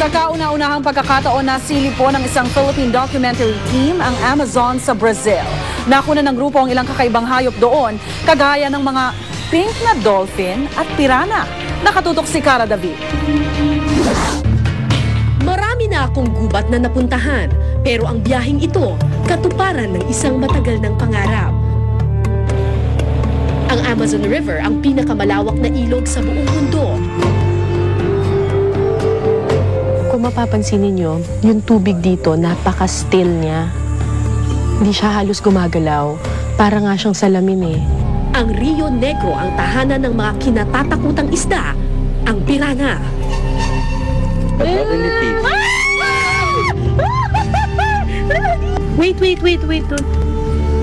Sa kauna-unahang pagkakataon na silip po ng isang Philippine documentary team ang Amazon sa Brazil. Nakuna ng grupo ang ilang kakaibang hayop doon, kagaya ng mga pink na dolphin at piranha. Nakatutok si Cara David. Marami na akong gubat na napuntahan, pero ang biyaheng ito, katuparan ng isang matagal ng pangarap. Ang Amazon River ang pinakamalawak na ilog sa buong mundo. Kung mapapansin ninyo, yung tubig dito, napaka-still niya. Hindi siya halos gumagalaw. Para nga siyang salamin eh. Ang Rio Negro ang tahanan ng mga kinatatakutang isda, ang piranha. Wait.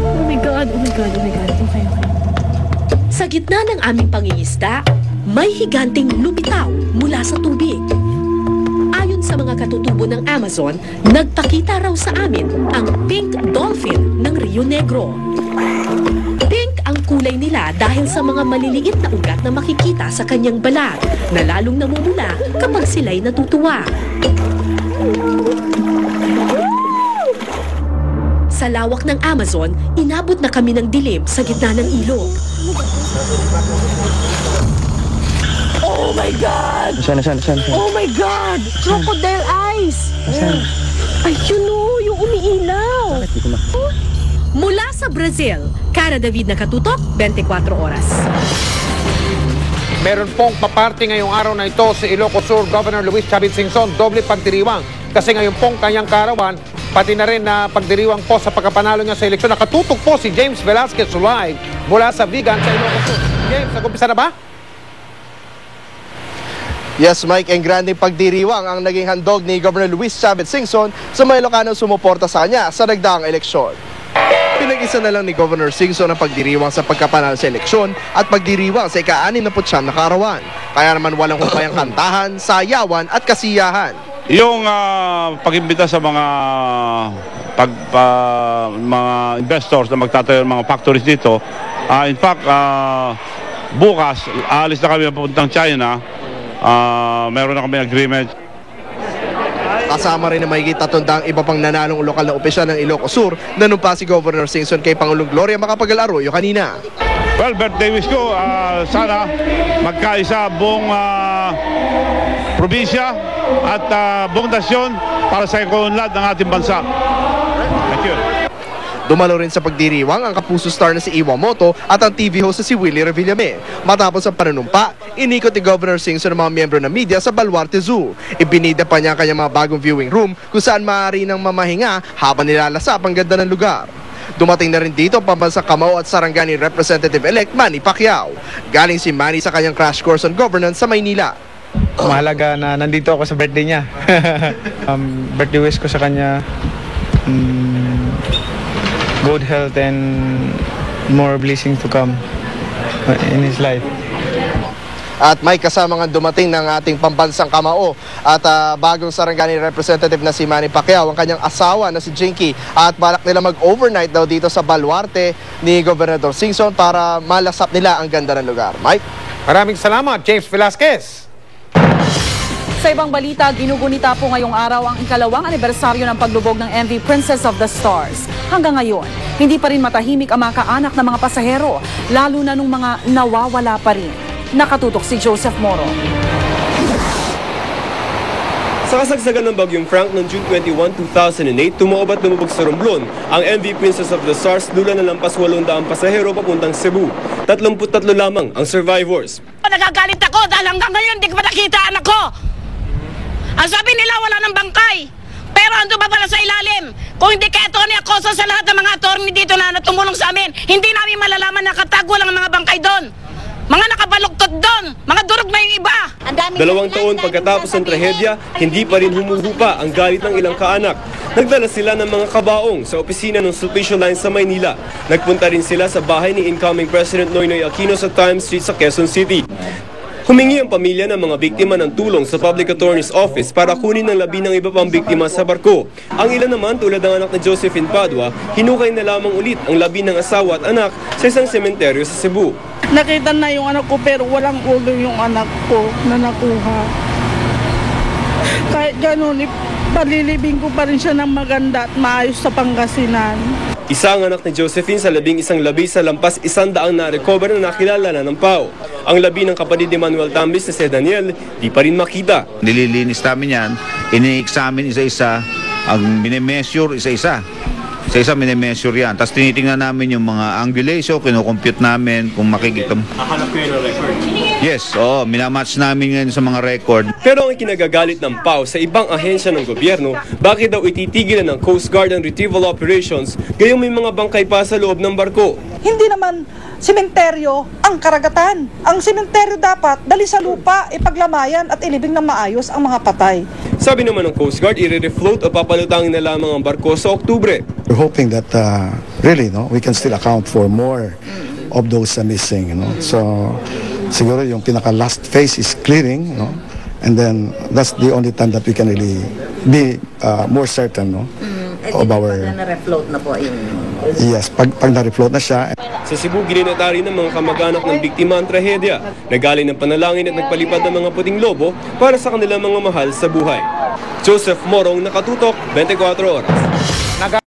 Oh my God. Okay. Sa gitna ng aming pangingisda, may higanting lumitaw mula sa tubig. Ayon sa mga katutubo ng Amazon, nagpakita raw sa amin ang pink dolphin ng Rio Negro. Pink ang kulay nila dahil sa mga maliliit na ugat na makikita sa kanyang balat na lalong namumula kapag sila'y natutuwa. Sa lawak ng Amazon, inabot na kami ng dilim sa gitna ng ilog. Oh my God! Saan? Oh my God! Crocodile eyes! Saan? Ayun o, yung umiilaw. Mula sa Brazil, Cara David, nakatutok, 24 oras. Meron pong paparte ngayong araw na ito si Ilocos Sur Governor Luis Chavit Singson, doble pagdiriwang. Kasi ngayon pong kanyang kaarawan, pati na rin na pagdiriwang po sa pagkapanalo niya sa eleksyon. Nakatutok po si James Velasquez live mula sa Vigan sa Ilocos Sur. James, nag-umpisa na ba? Yes, Mike, ang granding pagdiriwang ang naging handog ni Governor Luis Chavit Singson sa mga Ilocanong sumuporta sa kanya sa nagdaang eleksyon. Pinag-isa na lang ni Governor Singson ang pagdiriwang sa pagkapanalo sa eleksyon at pagdiriwang sa ika-69 na kaarawan. Kaya naman walang humpayang kantahan, sayawan at kasiyahan. Yung pag-imbita sa mga mga investors na magtatayo ng mga factories dito, in fact, bukas, aalis na kami papuntang China. Meron na kami agreement. Kasama rin na mahigit 300 iba pang nanalong lokal na opisyal ng Ilocos Sur na numpa si Governor Singson kay Pangulong Gloria Macapagal-Arroyo kanina. Well, birthday wish ko, sana magkaisa buong probinsya at buong nasyon para sa ikaunlad ng ating bansa. Thank you. Dumalo rin sa pagdiriwang ang kapuso star na si Iwamoto at ang TV host na si Willie Revillame. Matapos ang panunumpa, inikot ni Governor Singson ang mga miyembro ng media sa Baluarte Zoo. Ibinida pa niya ang kanyang mga bagong viewing room kung saan maaari nang mamahinga habang nilalasap ang ganda ng lugar. Dumating na rin dito ang pambansang kamao at sarangani Representative-elect Manny Pacquiao. Galing si Manny sa kanyang crash course on governance sa Maynila. Mahalaga na nandito ako sa birthday niya. Birthday wish ko sa kanya, good health and more blessings to come in his life. At may kasama nga dumating ng ating pambansang kamao at bagong sarangani representative na si Manny Pacquiao, ang kanyang asawa na si Jinky, at balak nila mag-overnight daw dito sa Baluarte ni Gobernador Singson para malasap nila ang ganda ng lugar. Mike? Maraming salamat, James Velasquez. Sa ibang balita, ginugunita po ngayong araw ang ikalawang anibersaryo ng paglubog ng MV Princess of the Stars. Hanggang ngayon, hindi pa rin matahimik ang mga kaanak ng mga pasahero, lalo na nung mga nawawala pa rin. Nakatutok si Joseph Moro. Sa kasagsagan ng bagyong Frank noong June 21, 2008, tumaob at lumubog sa Romblon ang MV Princess of the Stars, lula na lampas 800 pasahero papuntang Cebu. 33 lamang ang survivors. Nagagalit ako dahil hanggang ngayon hindi ko pa nakita anak ko. Ang sabi nila wala ng bangkay, pero ando ba pala sa ilalim? Kung hindi kay Tony Acosta sa lahat ng mga attorney dito na tumulong sa amin, hindi namin malalaman na nakatago lang ang mga bangkay doon. Mga nakabaluktot doon, mga durog na yung iba. 2 taon pagkatapos ng trahedya, hindi pa rin humuhupa ang galit ng ilang kaanak. Nagdala sila ng mga kabaong sa opisina ng Sulpicio Line sa Maynila. Nagpunta rin sila sa bahay ni incoming President Noynoy Aquino sa Times Street sa Quezon City. Humingi ang pamilya ng mga biktima ng tulong sa Public Attorney's Office para kunin ang labi ng iba pang biktima sa barko. Ang ilan naman, tulad ng anak ni Josephine Padua, hinukay na lamang ulit ang labi ng asawa at anak sa isang sementeryo sa Cebu. Nakita na yung anak ko pero walang ulo yung anak ko na nakuha. Kahit gano'n, palilibing ko pa rin siya ng maganda at maayos sa Pangasinan. Isa ang anak ni Josephine sa 11 labi sa lampas 100 na-recover na nakilala na ng PAO. Ang labi ng kapatid ni Manuel Tambis na si Daniel, di pa rin makita. Nililinis namin yan, ini-examine isa-isa, ang minemeasure isa-isa. Isa-isa minemeasure yan. Tapos tinitingnan namin yung mga angulation, kinukompute namin kung makikita. Nahanap kayo ng record? Yes, minamatch namin ngayon sa mga record. Pero ang ikinagagalit ng PAO sa ibang ahensya ng gobyerno, bakit daw ititigilan ng Coast Guard ang retrieval operations gayong may mga bangkay pa sa loob ng barko? Hindi naman sementeryo ang karagatan. Ang sementeryo dapat dali sa lupa, ipaglamayan at ilibing ng maayos ang mga patay. Sabi naman ng Coast Guard, i-refloat o papalutangin na lamang ang barko sa Oktubre. We're hoping that really, we can still account for more of those missing. So siguro yung pinaka last phase is clearing, and then that's the only time that we can really be more certain, of our. Na-refloat na po yun. Yes, pag na-refloat na siya. Sa Cebu, gininatari ng mga kamag-anak ng biktima ang trahedya. Nagaling ng panalangin at nagpalipad ng mga puting lobo para sa kanilang mga mahal sa buhay. Joseph Morong, Nakatutok, 24 Oras.